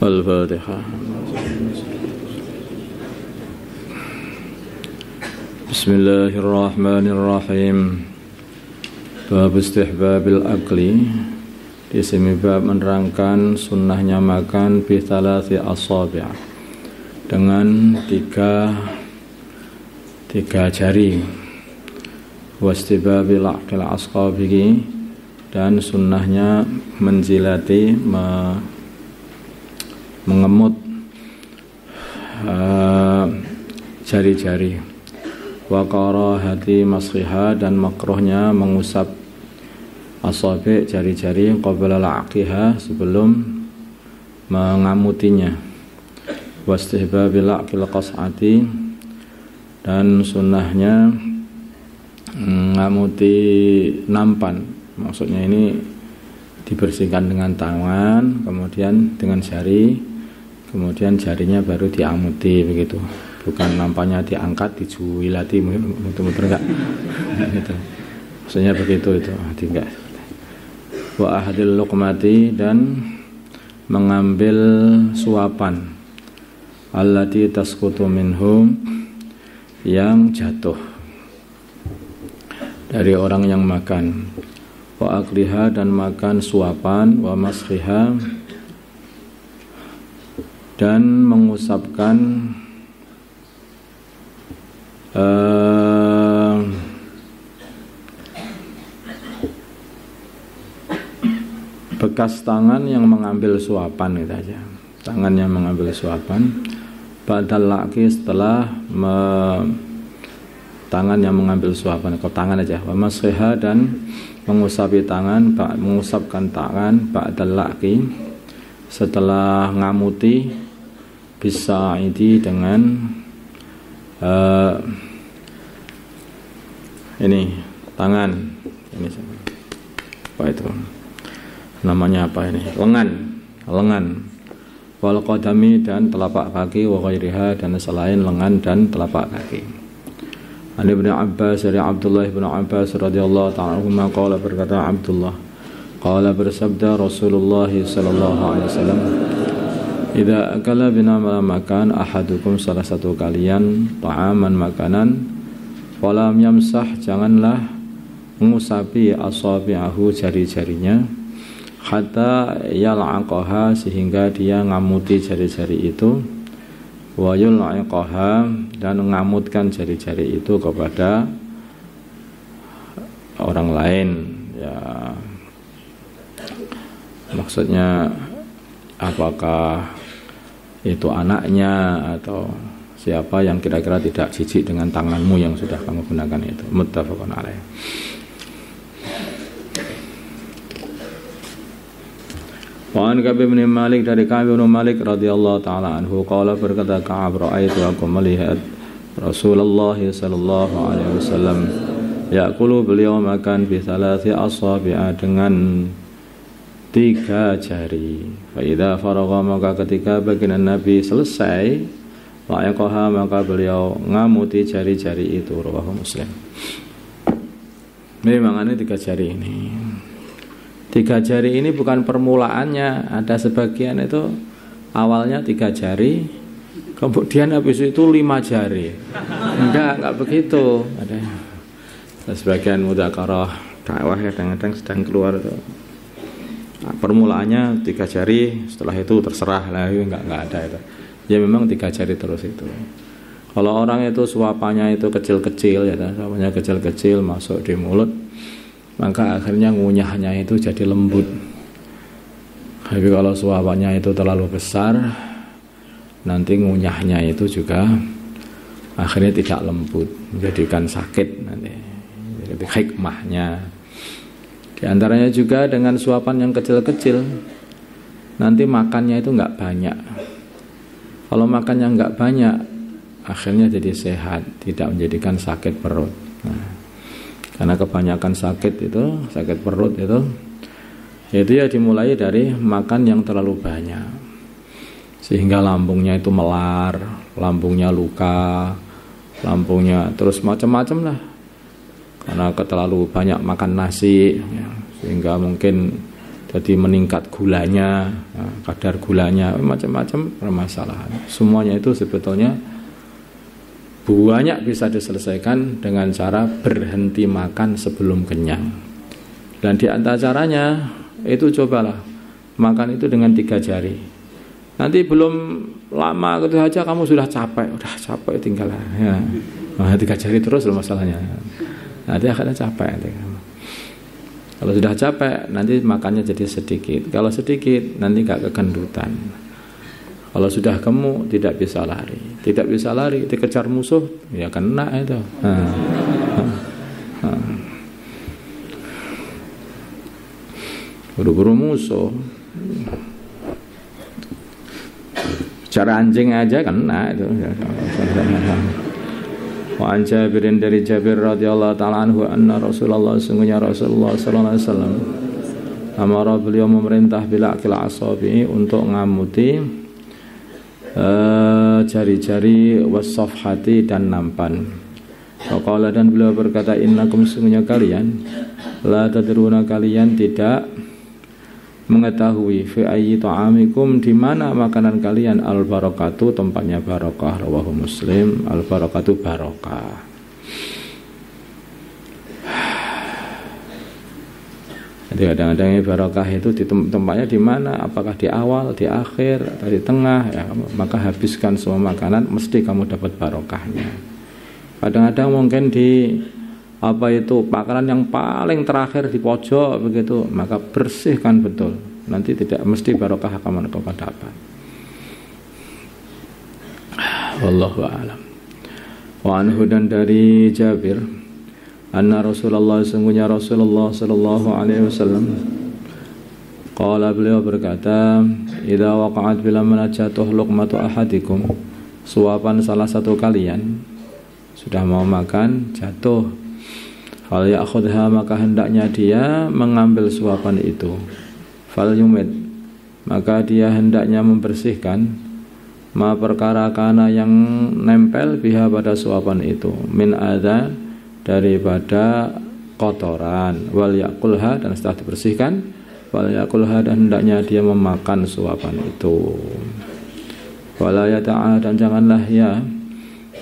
Al-Fatihah. Bismillahirrahmanirrahim. Bab istihbabil akli. Di sini bab menerangkan sunnahnya makan bi thalathi asabi', dengan tiga jari. Wastibabil aqil asqabihi, dan sunnahnya menjilati mengemut jari-jari. Wa karahati masriha, dan makruhnya mengusap asabi' jari-jari qabla la'qiha, sebelum mengamutinya. Wastihbabil aqil qas'ati, dan sunnahnya mengamuti nampan. Maksudnya ini dibersihkan dengan tangan, kemudian dengan jari, kemudian jarinya baru diamuti, begitu. Bukan nampannya diangkat, dijuilati, muter-muter enggak. Gitu. Maksudnya begitu itu, enggak. Wa ahadil luqmati, dan mengambil suapan. Allati tasqutu minhum, yang jatuh dari orang yang makan. Wa akliha, dan makan suapan. Wa masriha, dan mengusapkan bekas tangan yang mengambil suapan, itu aja. Tangan yang mengambil suapan. Badal laki, setelah tangan yang mengambil suapan, atau tangan aja. Wa masriha, dan mengusapi tangan, mengusapkan tangan ba'dal laki, setelah ngamuti, bisa ini dengan ini tangan ini apa itu namanya, apa ini, lengan wal qadami, dan telapak kaki, wa ghairiha, dan selain lengan dan telapak kaki. Ani Ibnu Abbas, dari Abdullah bin Abbas radhiyallahu ta'ala anhu, qala, berkata Abdullah, qala, bersabda Rasulullah sallallahu alaihi wasallam, idza akala, bina makan ahadukum, salah satu kalian, ta'aman, makanan, walam yamsah, janganlah mengusapi asabi'ahu, jari-jarinya, hatta yal'aqaha, sehingga dia ngamuti jari-jari itu, wa yul'iqaha, dan mengamutkan jari-jari itu kepada orang lain, ya. Maksudnya apakah itu anaknya atau siapa yang kira-kira tidak jijik dengan tanganmu yang sudah kamu gunakan itu. Muttafaqun alaih. Wa an Ka'b bin Malik, dari Ka'b bin Malik radhiyallahu taala anhu, qala, berkata Ka'ab, ra'aitu, aku melihat Rasulullah sallallahu alaihi wasallam ya'kulu, beliau makan bi thalathi asabi'a, dengan tiga jari. Fa idza faragha, maka ketika baginda Nabi selesai, la'iqaha, maka beliau ngamuti jari-jari itu. Rawahu Muslim. Memang ini tiga jari ini. Tiga jari ini bukan permulaannya, ada sebagian itu awalnya tiga jari, kemudian habis itu 5 jari. Enggak begitu. Ada sebagian mudzakarah dakwah kadang-kadang sedang keluar itu, permulaannya 3 jari, setelah itu terserah lah, enggak ada itu. Ya memang 3 jari terus itu. Kalau orang itu suapannya itu kecil-kecil, ya, suapannya kecil-kecil masuk di mulut, maka akhirnya ngunyahnya itu jadi lembut. Tapi kalau suapannya itu terlalu besar, nanti ngunyahnya itu juga akhirnya tidak lembut, menjadikan sakit nanti. Jadi hikmahnya. Di antaranya juga dengan suapan yang kecil-kecil, nanti makannya itu enggak banyak. Kalau makannya enggak banyak, akhirnya jadi sehat, tidak menjadikan sakit perut. Karena kebanyakan sakit perut itu ya dimulai dari makan yang terlalu banyak, sehingga lambungnya itu melar, lambungnya luka, lambungnya terus macam-macam lah, karena terlalu banyak makan nasi, ya, sehingga mungkin jadi meningkat gulanya, kadar gulanya, macam-macam permasalahan. Semuanya itu sebetulnya banyak bisa diselesaikan dengan cara berhenti makan sebelum kenyang. Dan di antara caranya itu cobalah makan itu dengan 3 jari. Nanti belum lama gitu aja kamu sudah capek, udah capek tinggal ya. 3 jari terus loh masalahnya. Nanti akhirnya capek nanti kamu. Kalau sudah capek, nanti makannya jadi sedikit. Kalau sedikit, nanti gak kegendutan. Kalau sudah gemuk, tidak bisa lari. Tidak bisa lari, dikejar musuh, ya kena itu. Buru-buru musuh. Cara anjing aja kena itu. Wa an Jabirin dari Jabir radhiyallahu taala anhu anna Rasulullah sungguhnya Rasulullah sallallahu alaihi wasallam amara beliau memerintah bila akil asabi untuk ngamuti jari-jari wasafhati dan nampan. Faqala dan beliau berkata innakum sungguhnya kalian la tadruna kalian tidak mengetahui fi ayyi ta'amikum di mana makanan kalian al barakatu tempatnya barokah rawahu Muslim al barakatu barokah. Jadi kadang-kadang barokah itu di tempatnya di mana, apakah di awal, di akhir, atau di tengah ya, maka habiskan semua makanan mesti kamu dapat barokahnya. Kadang-kadang mungkin di apa itu makanan yang paling terakhir di pojok begitu, maka bersihkan betul, nanti tidak mesti barokah akan kau dapat. Wallahu a'lam. Wa anhu dan dari Jabir anna Rasulullah sungguhnya Rasulullah sallallahu alaihi wasallam qala beliau berkata idza waqa'at bila mana jatuh luqmatu ahadikum suapan salah satu kalian sudah mau makan jatuh fal ya'khudha maka hendaknya dia mengambil suapan itu. Fal yumit maka dia hendaknya membersihkan ma perkara kana yang nempel biha pada suapan itu min adza daripada kotoran wal yakulha dan setelah dibersihkan wal yakulha dan hendaknya dia memakan suapan itu. Wala yata'a dan janganlah ya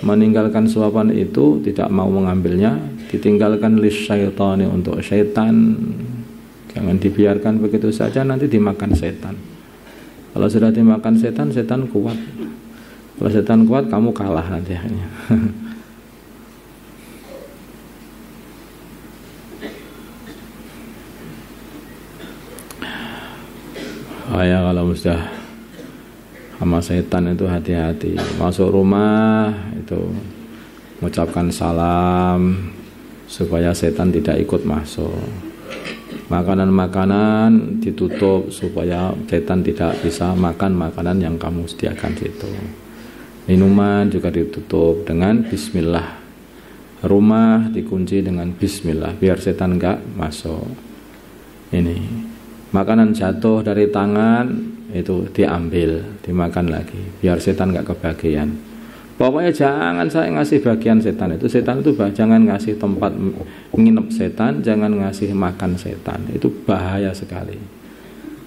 meninggalkan suapan itu, tidak mau mengambilnya, ditinggalkan lisyaitani untuk syaitan. Jangan dibiarkan begitu saja nanti dimakan setan. Kalau sudah dimakan setan, setan kuat. Kalau setan kuat kamu kalah nanti akhirnya. Oh ya, kalau sudah sama setan itu hati-hati. Masuk rumah itu mengucapkan salam supaya setan tidak ikut masuk. Makanan-makanan ditutup supaya setan tidak bisa makan makanan yang kamu sediakan situ. Minuman juga ditutup dengan bismillah. Rumah dikunci dengan bismillah biar setan enggak masuk. Ini makanan jatuh dari tangan itu diambil, dimakan lagi biar setan enggak kebagian. Pokoknya jangan saya ngasih bagian setan itu. Setan itu jangan ngasih tempat nginep setan, jangan ngasih makan setan. Itu bahaya sekali.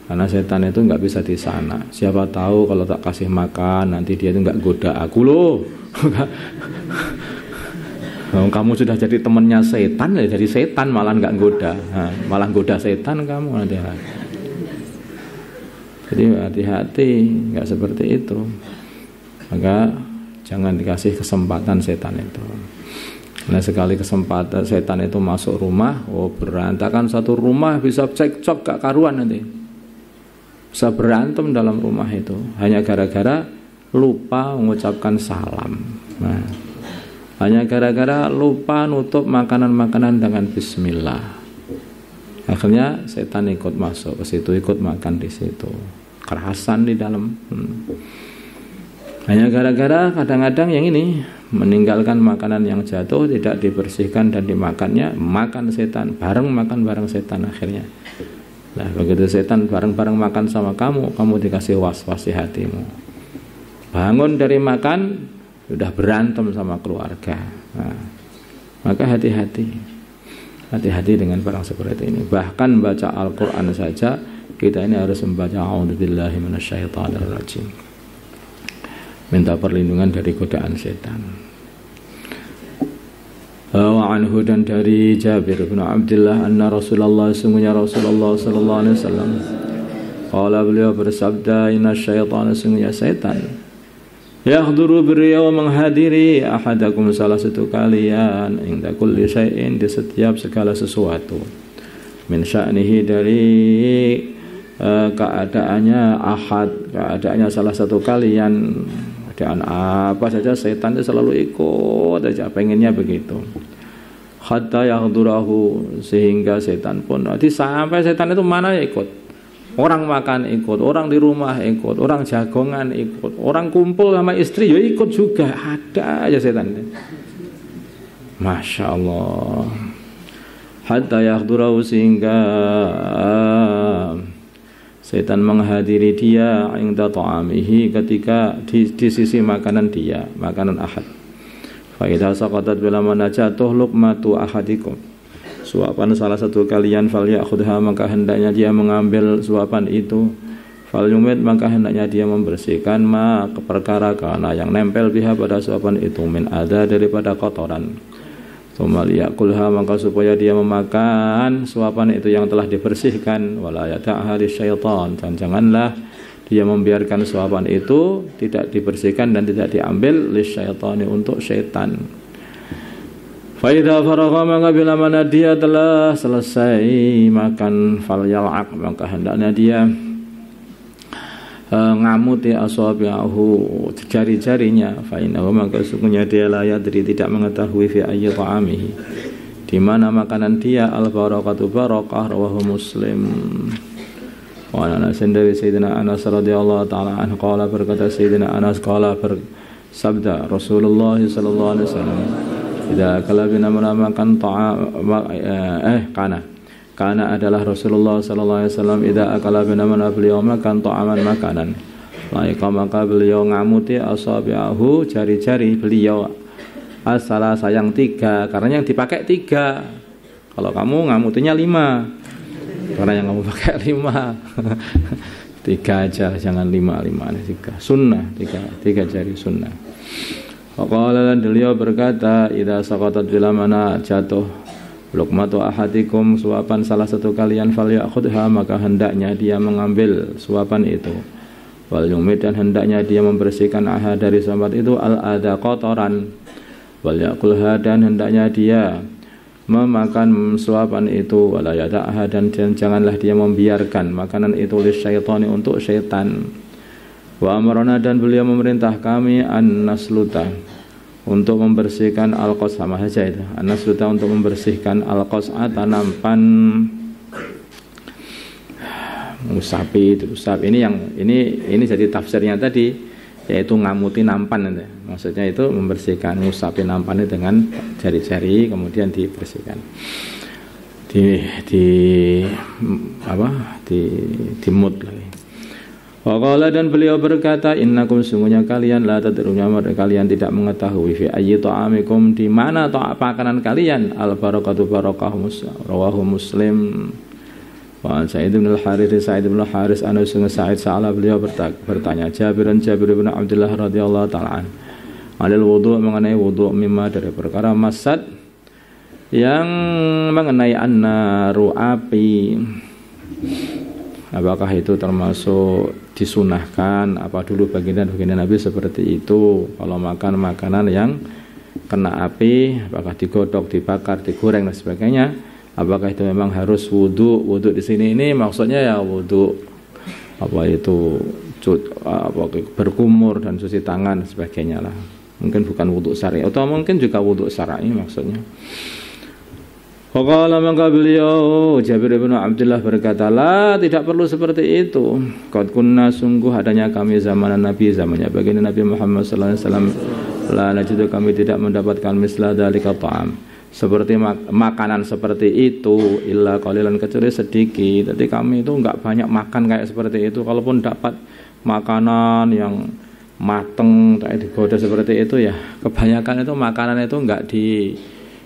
Karena setan itu nggak bisa di sana. Siapa tahu kalau tak kasih makan nanti dia itu nggak goda aku loh. Kamu sudah jadi temannya setan, ya jadi setan malah nggak goda, malah goda setan kamu nanti. Jadi hati-hati, nggak seperti itu. Maka jangan dikasih kesempatan setan itu. Nah sekali kesempatan setan itu masuk rumah, oh berantakan satu rumah, bisa cekcok gak karuan nanti. Bisa berantem dalam rumah itu hanya gara-gara lupa mengucapkan salam. Nah, hanya gara-gara lupa nutup makanan-makanan dengan bismillah. Akhirnya setan ikut masuk ke situ, ikut makan di situ. Kerasan di dalam. Hanya gara-gara kadang-kadang yang ini meninggalkan makanan yang jatuh, tidak dibersihkan dan dimakannya, makan setan, makan bareng setan akhirnya. Nah begitu setan bareng-bareng makan sama kamu, kamu dikasih was-was di hatimu. Bangun dari makan, sudah berantem sama keluarga. Nah, maka hati-hati dengan barang seperti ini. Bahkan baca Al-Quran saja kita ini harus membaca a'udzubillahi minasyaitonirrajim, minta perlindungan dari godaan setan. Wa anhu, dan dari Jabir bin Abdullah anna Rasulullah, sungguhnya Rasulullah sallallahu alaihi wasallam, qala, beliau bersabda, inna syaitana, sungguhnya setan, yahduru beliau menghadiri ahadakum, salah satu kalian, inda kulli syai'in, di setiap segala sesuatu, min sya'nihi, dari keadaannya ahad, keadaannya salah satu kalian, keadaan apa saja setan itu selalu ikut aja, pengennya begitu. Hatta yahdurahu, sehingga setan pun, nanti sampai setan itu mana ya ikut. Orang makan ikut, orang di rumah ikut, orang jagongan ikut, orang kumpul sama istri ya ikut juga, ada aja setan. Masya Allah. Hatta yahdurahu, sehingga setan menghadiri dia inda ta'amihi, ketika di sisi makanan dia, makanan ahad. Fa idza saqatat, bila mana jatuh luqmatu ahadikum, suapan salah satu kalian, falyakhudha, maka hendaknya dia mengambil suapan itu, falyumit, maka hendaknya dia membersihkan ma, perkara kana yang nempel biha, pada suapan itu, min ada, daripada kotoran. Tsumaliyakulha, maka supaya dia memakan suapan itu yang telah dibersihkan, wala yata'ha lisyaitan, dan janganlah dia membiarkan suapan itu tidak dibersihkan dan tidak diambil lisyaitani, untuk syaitan. Fa idza faragha, maka bila mana dia telah selesai makan, falyal'aq, maka hendaknya dia ngamuti asabi'ahu, jari-jarinya, fa innahu, maka sesungguhnya dia la yadri, tidak mengetahui, fi ayyi ta'amihi, di mana makanan dia, al barakatu, barakah, rawahu Muslim. Wa Anas, dari Sayyidina Anas radhiyallahu taala anhu, qala, berkata Sayyidina Anas, qala, bersabda Rasulullah sallallahu alaihi wasallam, idza kala bina makan Kana adalah Rasulullah sallallahu alaihi wasallam, idza akala bina mana, beliau makan ta'aman, makanan, laika, maka beliau ngamuti asabi'ahu, jari-jari beliau, asala, sayang 3, karena yang dipakai 3. Kalau kamu ngamutinya 5, karena yang kamu pakai 5. 3 aja, jangan 5, 3. Sunnah, 3 jari sunnah. Faqala, dan beliau berkata, idza saqatat, bila mana jatuh luqmatu ahadikum, suapan salah satu kalian, falyakhudha, maka hendaknya dia mengambil suapan itu, wal yumid, dan hendaknya dia membersihkan ahad, dari suapan itu, al ada, kotoran, wal yakulha, dan hendaknya dia memakan suapan itu, wala yada'ha, dan janganlah dia membiarkan makanan itu, lisyaitani, untuk syaitan. Wa amarna, dan beliau memerintah kami, an nasluta, untuk membersihkan al-qas, sama saja itu, an nasluta, untuk membersihkan al-qas'ata, nampan, musapi itu, usap. Ini jadi tafsirnya tadi, yaitu ngamuti nampan itu. Maksudnya itu membersihkan, ngusapi nampannya dengan jari-jari, kemudian dibersihkan, dimut lagi. Waqala, dan beliau berkata, innakum, sungguhnya kalian, la tadruna, kalian tidak mengetahui, fi ayyi ta'amikum, di mana makanan kalian, al barakatu, barakah, rawahu Muslim. Wa Sa'id bin al-Harits, Sa'id bin al-Harits, anu sungguh Sa'id, salah, beliau bertanya Jabir bin Abdullah radhiyallahu ta'ala alil wudu, mengenai wudu, mimma, dari perkara masad, yang mengenai an-naru, api, apakah itu termasuk disunahkan, apa dulu baginda Nabi seperti itu, kalau makan makanan yang kena api, apakah digodok, dibakar, digoreng dan sebagainya, apakah itu memang harus wudu? Wudu di sini ini maksudnya ya wudu berkumur dan cuci tangan dan sebagainya lah. Mungkin bukan wudu syar'i, atau mungkin juga wudu syar'i maksudnya. Faqala, maka beliau Jabir bin Abdullah berkata, la, tidak perlu seperti itu. Qad kunna, sungguh adanya kami zaman Nabi, zamannya baginda Nabi Muhammad sallallahu alaihi wasallam, la najidu, kami tidak mendapatkan misla dzalika ta'am, seperti makanan seperti itu, illa qalilan, kecuali sedikit. Jadi kami itu enggak banyak makan kayak seperti itu. Kalaupun dapat makanan yang mateng kayak digoda seperti itu, ya kebanyakan itu makanan itu enggak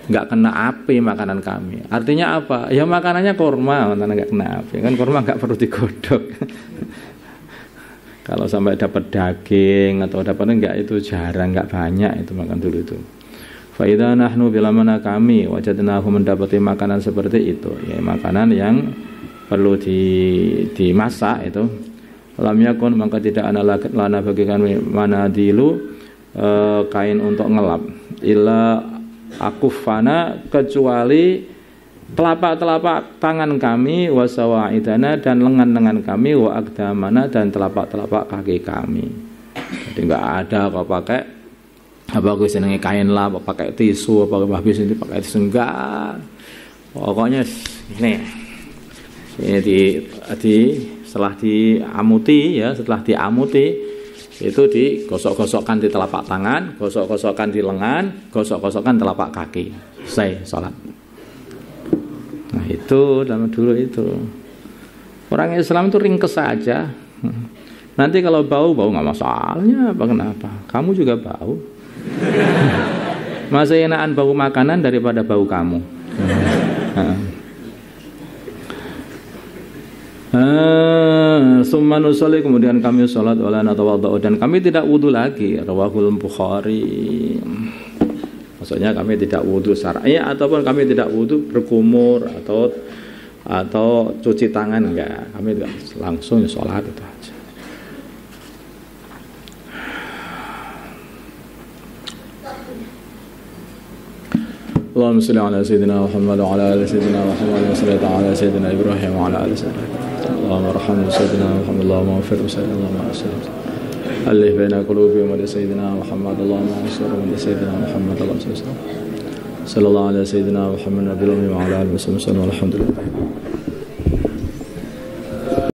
nggak kena api makanan kami. Artinya apa? Ya makanannya kurma, karena nggak kena api. Kan kurma nggak perlu digodok. Kalau sampai dapat daging atau dapat enggak itu jarang, nggak banyak itu makan dulu itu. Fa idza nahnu bila mana kami wajadnahu mendapati makanan seperti itu, ya makanan yang perlu dimasak itu. Lam yakun maka tidak ana lana bagi kami manadilu kain untuk ngelap illa akufana kecuali telapak-telapak tangan kami wasawaidana dan lengan-lengan kami wa aqdamana dan telapak-telapak kaki kami. Jadi enggak ada kok pakai apa gue senenge kain lah, apa pakai tisu, apa habis ini pakai tisu enggak. Pokoknya ini setelah diamuti ya, setelah diamuti itu digosok-gosokkan di telapak tangan, gosok-gosokkan di lengan, gosok-gosokkan telapak kaki. Selesai salat. Nah itu zaman dulu itu orang Islam itu ringkes saja. Nanti kalau bau nggak masalahnya, apa kenapa? Kamu juga bau. Masih enakan bau makanan daripada bau kamu. Summa nusolli kemudian kami sholat wala natawaddu dan kami tidak wudu lagi. Rawahul Bukhari. Maksudnya kami tidak wudu syar'i ataupun kami tidak wudu berkumur atau cuci tangan enggak. Kami langsung sholat itu aja. Allahumma shalli ala sayyidina Muhammad wa ala ali sayyidina Muhammad wa salli ala sayyidina Ibrahim wa ala ali sayyidina Allahumma arhamna sayyidina Muhammad Allahumma ighfir sayyidina Muhammad alif baina qulubihim wa sayyidina Muhammad Allahumma ansur wa sayyidina Muhammad sallallahu alaihi sayyidina Muhammad nabiyyi wa ala alihi wa sallam alhamdulillah.